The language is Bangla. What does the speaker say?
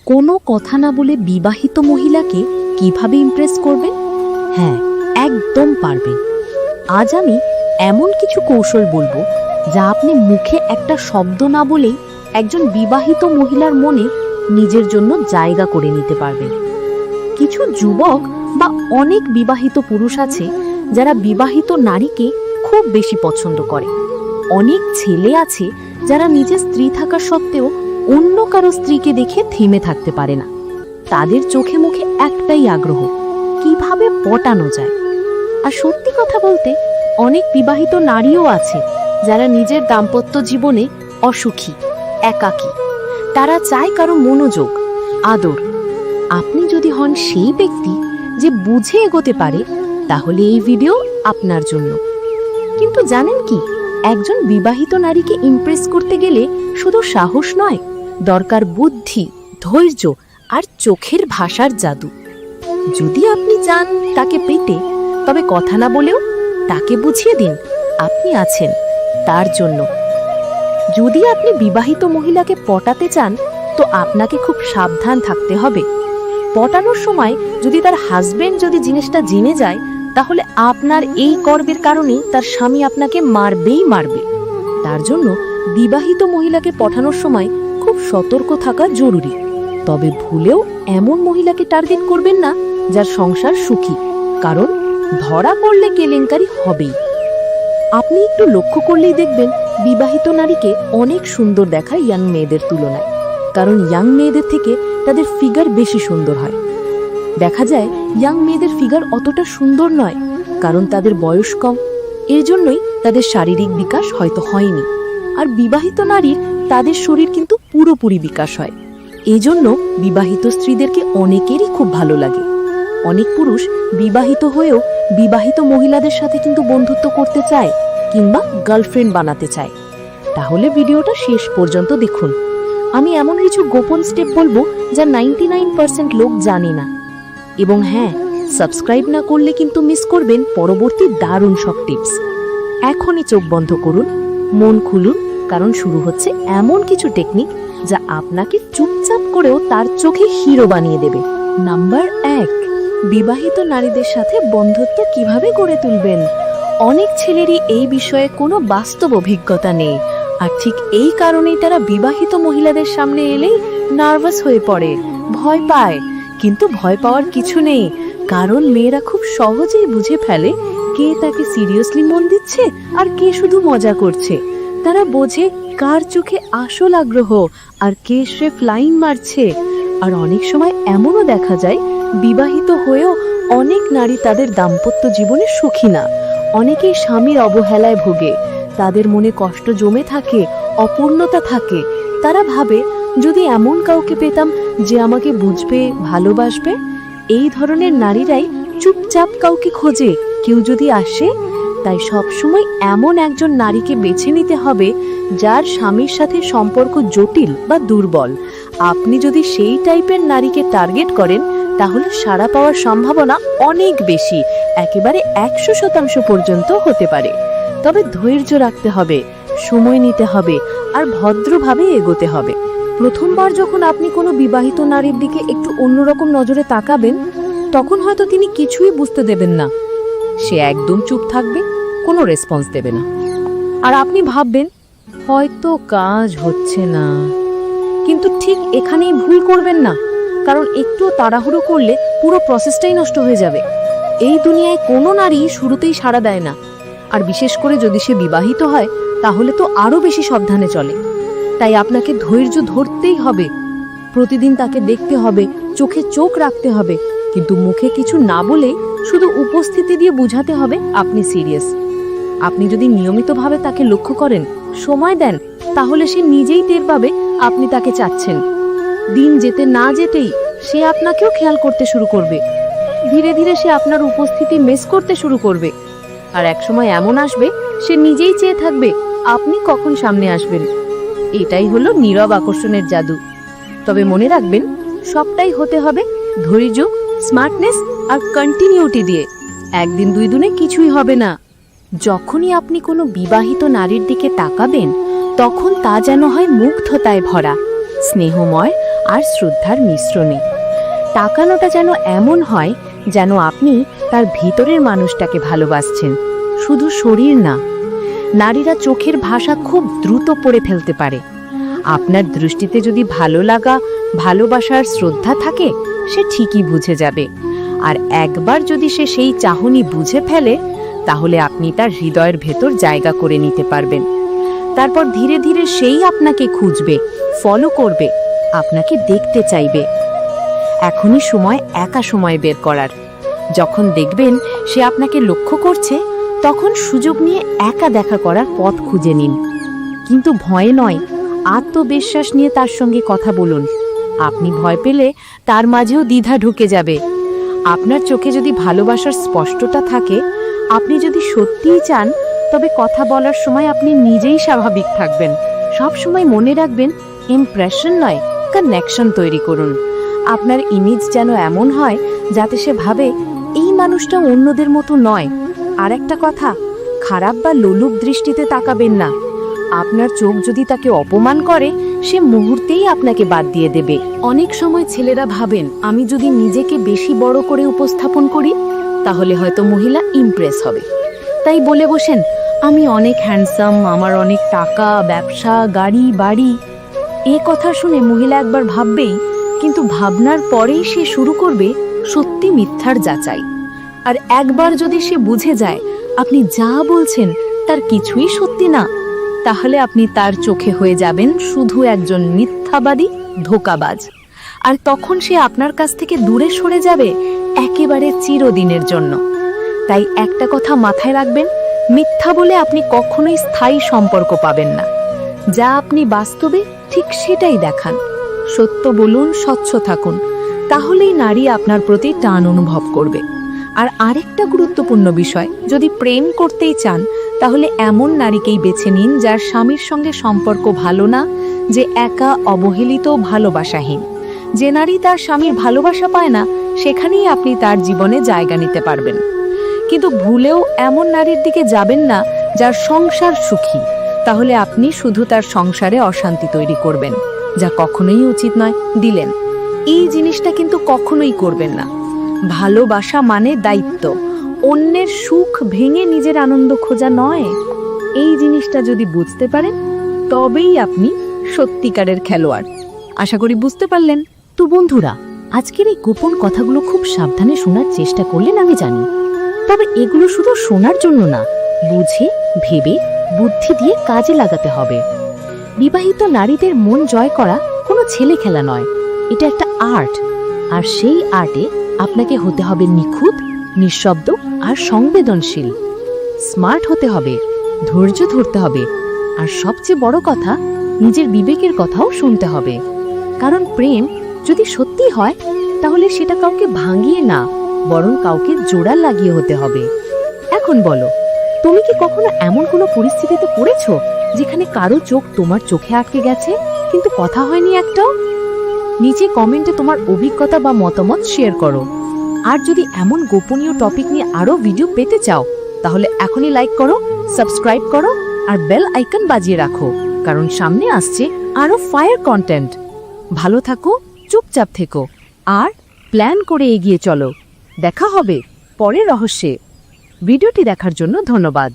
কোনো কথা না বলে বিবাহিত মহিলাকে কিভাবে ইমপ্রেস করবেন? হ্যাঁ, একদম পারবেন। আজ আমি এমন কিছু কৌশল বলবো যা আপনি মুখে একটা শব্দ না বলেই একজন বিবাহিত মহিলার মনে নিজের জন্য জায়গা করে নিতে পারবেন। কিছু যুবক বা অনেক বিবাহিত পুরুষ আছে যারা বিবাহিত নারীকে খুব বেশি পছন্দ করে। অনেক ছেলে আছে যারা নিজের স্ত্রী থাকা সত্ত্বেও অন্য কারো স্ত্রীকে দেখে থেমে থাকতে পারে না। তাদের চোখে মুখে একটাই আগ্রহ, কিভাবে পটানো যায়। আর সত্যি কথা বলতে, অনেক বিবাহিত নারীও আছে যারা নিজের দাম্পত্য জীবনে অসুখী, একাকী। তারা চায় কারো মনোযোগ, আদর। আপনি যদি হন সেই ব্যক্তি যে বুঝে এগোতে পারে, তাহলে এই ভিডিও আপনার জন্য। কিন্তু জানেন কি, একজন বিবাহিত নারীকে ইমপ্রেস করতে গেলে শুধু সাহস নয়, দরকার বুদ্ধি, ধৈর্য আর চোখের ভাষার জাদু। যদি আপনি চান তাকে পেতে, তবে কথা না বলেও তাকে বুঝিয়ে দিন আপনি আছেন তার জন্য। যদি আপনি বিবাহিত মহিলাকে পটাতে চান, তো আপনাকে খুব সাবধান থাকতে হবে। পটানোর সময় যদি তার হাজবেন্ড যদি জিনিসটা জেনে যায়, তাহলে আপনার এই কর্মের কারণে তার স্বামী আপনাকে মারবেই মারবে। তার জন্য বিবাহিত মহিলাকে পটানোর সময় খুব সতর্ক থাকা জরুরি। তবে ভুলেও এমন মহিলাকে টার্গেট করবেন না যার সংসার সুখী, কারণ ধরা পড়লে কেলেঙ্কারি হবেই। আপনি একটু লক্ষ্য করলেই দেখবেন বিবাহিত নারীকে অনেক সুন্দর দেখায় ইয়াং মেয়েদের তুলনায়, কারণ ইয়াং মেয়েদের থেকে তাদের ফিগার বেশি সুন্দর হয়। দেখা যায় ইয়াং মেয়েদের ফিগার অতটা সুন্দর নয়, কারণ তাদের বয়স কম। এর জন্যই তাদের শারীরিক বিকাশ হয়তো হয়নি। আর বিবাহিত নারীর তাদের শরীর কিন্তু পুরোপুরি বিকাশ হয়। এজন্য বিবাহিত স্ত্রীদেরকে অনেকেরই খুব ভালো লাগে। অনেক পুরুষ বিবাহিত হয়েও বিবাহিত মহিলাদের সাথে কিন্তু বন্ধুত্ব করতে চায় কিংবা গার্লফ্রেন্ড বানাতে চায়। তাহলে ভিডিওটা শেষ পর্যন্ত দেখুন। আমি এমন কিছু গোপন স্টেপ বলবো যা 99% লোক জানে না। এবং হ্যাঁ, সাবস্ক্রাইব না করলে কিন্তু মিস করবেন পরবর্তী দারুণ সব টিপস। এখনই চোখ বন্ধ করুন, মন খুলুন, কারণ শুরু হচ্ছে এমন কিছু টেকনিক যা আপনাকে চুপচাপ করেও তার চোখে হিরো বানিয়ে দেবে। নাম্বার 1, বিবাহিত নারীদের সাথে বন্ধুত্ব কিভাবে গড়ে তুলবেন। অনেক ছেলেরই এই বিষয়ে কোনো বাস্তব অভিজ্ঞতা নেই, আর ঠিক এই কারণেই তারা বিবাহিত মহিলাদের সামনে এলেই নার্ভাস হয়ে পড়ে, ভয় পায়। কিন্তু ভয় পাওয়ার কিছু নেই, কারণ মেয়েরা খুব সহজেই বুঝে ফেলে কে তাকে সিরিয়াসলি মন দিচ্ছে আর কে শুধু মজা করছে। তারা বোঝে কার চোখে আসল আগ্রহ আর কে সে ফ্লাইং মারছে। আর অনেক সময় এমনও দেখা যায় বিবাহিত হয়েও অনেক নারী তাদের দাম্পত্য জীবনে সুখী না। অনেকেই স্বামীর অবহেলায় ভোগে, তাদের মনে কষ্ট জমে থাকে, অপূর্ণতা থাকে। তারা ভাবে যদি এমন কাউকে পেতাম যে আমাকে বুঝবে, ভালোবাসবে। এই ধরনের নারীরাই চুপচাপ কাউকে খোঁজে, কেউ যদি আসে। তাই সবসময় এমন একজন নারীকে বেছে নিতে হবে যার স্বামীর সাথে সম্পর্ক জটিল বা দুর্বল। আপনি যদি সেই টাইপের নারীকে টার্গেট করেন, তাহলে সাড়া পাওয়ার সম্ভাবনা অনেক বেশি, একেবারে 100% পর্যন্ত হতে পারে। তবে ধৈর্য রাখতে হবে, সময় নিতে হবে আর ভদ্রভাবে এগোতে হবে। প্রথমবার যখন আপনি কোনো বিবাহিত নারীর দিকে একটু অন্যরকম নজরে তাকাবেন, তখন হয়তো তিনি কিছুই বুঝতে দেবেন না। সে একদম চুপ থাকবে, কোনো রেসপন্স দেবে না। আর আপনি ভাববেন হয়তো কাজ হচ্ছে না। কিন্তু ঠিক এখানেই ভুল করবেন না, কারণ একটু তাড়াহুড়ো করলে পুরো প্রসেসটাই নষ্ট হয়ে যাবে। এই দুনিয়ায় কোনো নারী শুরুতেই সাড়া দেয় না, আর বিশেষ করে যদি সে বিবাহিত হয়, তাহলে তো আরো বেশি সাবধানে চলে। তাই আপনাকে ধৈর্য ধরতেই হবে, প্রতিদিন তাকে দেখতে হবে, চোখে চোখ রাখতে হবে, কিন্তু মুখে কিছু না বলে শুধু উপস্থিতি দিয়ে বোঝাতে হবে আপনি সিরিয়াস। আপনি যদি নিয়মিতভাবে তাকে লক্ষ্য করেন, সময় দেন, তাহলে সে নিজেই টের পাবে আপনি তাকে চাচ্ছেন। দিন যেতে না যেতেই সে আপনাকেও খেয়াল করতে শুরু করবে। ধীরে ধীরে সে আপনার উপস্থিতি মিস করতে শুরু করবে। আর একসময় এমন আসবে সে নিজেই চেয়ে থাকবে আপনি কখন সামনে আসবেন। এটাই হলো নীরব আকর্ষণের জাদু। তবে মনে রাখবেন, সবটাই হতে হবে ধৈর্য, স্মার্টনেস আর কন্টিনিউটি দিয়ে। একদিন দুই দিনে কিছুই হবে না। যখনই আপনি কোনো বিবাহিত নারীর দিকে তাকাবেন, তখন তা যেন হয় মুগ্ধতায় ভরা, স্নেহময় আর শ্রদ্ধার মিশ্রণে। তাকানোটা যেন এমন হয় যেন আপনি তার ভিতরের মানুষটাকে ভালোবাসছেন, শুধু শরীর না। নারীরা চোখের ভাষা খুব দ্রুত পড়ে ফেলতে পারে। আপনার দৃষ্টিতে যদি ভালো লাগা, ভালোবাসার শ্রদ্ধা থাকে, সে ঠিকই বুঝে যাবে। আর একবার যদি সে সেই চাহনি বুঝে ফেলে, তাহলে আপনি তার হৃদয়ের ভেতর জায়গা করে নিতে পারবেন। তারপর ধীরে ধীরে সেই আপনাকে খুঁজবে, ফলো করবে, আপনাকে দেখতে চাইবে। এখনই সময় একা সময় বের করার। যখন দেখবেন সে আপনাকে লক্ষ্য করছে, তখন সুযোগ নিয়ে একা দেখা করার পথ খুঁজে নিন। কিন্তু ভয়ে নয়, আত্মবিশ্বাস নিয়ে তার সঙ্গে কথা বলুন। আপনি ভয় পেলে তার মাঝেও দ্বিধা ঢুকে যাবে। আপনার চোখে যদি ভালোবাসার স্পষ্টতা থাকে, আপনি যদি সত্যিই চান, তবে কথা বলার সময় আপনি নিজেই স্বাভাবিক থাকবেন। সব সময় মনে রাখবেন, ইমপ্রেশন নয়, কানেকশন তৈরি করুন। আপনার ইমেজ যেন এমন হয় যাতে সে ভাবে এই মানুষটা অন্যদের মতো নয়। আর একটা কথা, খারাপ বা লোলুপ দৃষ্টিতে তাকাবেন না। আপনার চোখ যদি তাকে অপমান করে, সে মুহূর্তেই আপনাকে বাদ দিয়ে দেবে। অনেক সময় ছেলেরা ভাবেন, আমি যদি নিজেকে বেশি বড় করে উপস্থাপন করি, তাহলে হয়তো মহিলা ইমপ্রেস হবে। তাই বলে বসেন, আমি অনেক হ্যান্ডসাম, আমার অনেক টাকা, ব্যবসা, গাড়ি, বাড়ি। এ কথা শুনে মহিলা একবার ভাববেই, কিন্তু ভাবনার পরেই সে শুরু করবে সত্যি মিথ্যার যাচাই। আর একবার যদি সে বুঝে যায় আপনি যা বলছেন তার কিছুই সত্যি না, তাহলে আপনি তার চোখে হয়ে যাবেন শুধু একজন মিথ্যাবাদী, ধোঁকাবাজ। আর তখন সে আপনার কাছ থেকে দূরে সরে যাবে একেবারে চিরদিনের জন্য। তাই একটা কথা মাথায় রাখবেন, মিথ্যা বলে আপনি কখনোই স্থায়ী সম্পর্ক পাবেন না। যা আপনি বাস্তবে ঠিক সেটাই দেখান। সত্য বলুন, স্বচ্ছ থাকুন, তাহলেই নারী আপনার প্রতি টান অনুভব করবে। আর আরেকটা গুরুত্বপূর্ণ বিষয়, যদি প্রেম করতেই চান, তাহলে এমন নারীকেই বেছে নিন যার স্বামীর সঙ্গে সম্পর্ক ভালো না, যে একা, অবহেলিত, ভালোবাসাহীন। যে নারী তার স্বামীর ভালোবাসা পায় না, সেখানেই আপনি তার জীবনে জায়গা নিতে পারবেন। কিন্তু ভুলেও এমন নারীর দিকে যাবেন না যার সংসার সুখী, তাহলে আপনি শুধু তার সংসারে অশান্তি তৈরি করবেন, যা কখনোই উচিত নয়। দিলেন, এই জিনিসটা কিন্তু কখনোই করবেন না। ভালোবাসা মানে দায়িত্ব, অন্যের সুখ ভেঙে নিজের আনন্দ খোঁজা নয়। এই জিনিসটা যদি বুঝতে পারেন, তবেই আপনি সত্যিকারের খেলোয়াড়। আশা করি বুঝতে পারলেন। তো বন্ধুরা, আজকের এই গোপন কথাগুলো খুব সাবধানে শোনার চেষ্টা করলেন আমি জানি। তবে এগুলো শুধু শোনার জন্য না, বুঝে ভেবে বুদ্ধি দিয়ে কাজে লাগাতে হবে। বিবাহিত নারীদের মন জয় করা কোনো ছেলে খেলা নয়, এটা একটা আর্ট। আর সেই আর্টে আপনাকে হতে হবে নিখুঁত, নিঃশব্দ আর সংবেদনশীল। স্মার্ট হতে হবে, ধৈর্য ধরতে হবে, আর সবচেয়ে বড় কথা, নিজের বিবেকের কথাও শুনতে হবে। কারণ প্রেম যদি সত্যি হয়, তাহলে সেটা কাউকে ভাঙিয়ে না, বরং কাউকে জোড়া লাগিয়ে হতে হবে। এখন বলো, তুমি কি কখনো এমন কোনো পরিস্থিতিতে পড়েছো যেখানে কারো চোখ তোমার চোখে আটকে গেছে, কিন্তু কথা হয়নি একটাও? নিচে কমেন্টে তোমার অভিজ্ঞতা বা মতামত শেয়ার করো। আর যদি এমন গোপনীয় টপিক নিয়ে আরো ভিডিও পেতে চাও, তাহলে এখনই লাইক করো, সাবস্ক্রাইব করো আর বেল আইকন বাজিয়ে রাখো, কারণ সামনে আসছে আরো ফায়ার কন্টেন্ট। ভালো থাকো, চুপচাপ থেকো আর প্ল্যান করে এগিয়ে চলো। দেখা হবে পরের রহস্যে। ভিডিওটি দেখার জন্য ধন্যবাদ।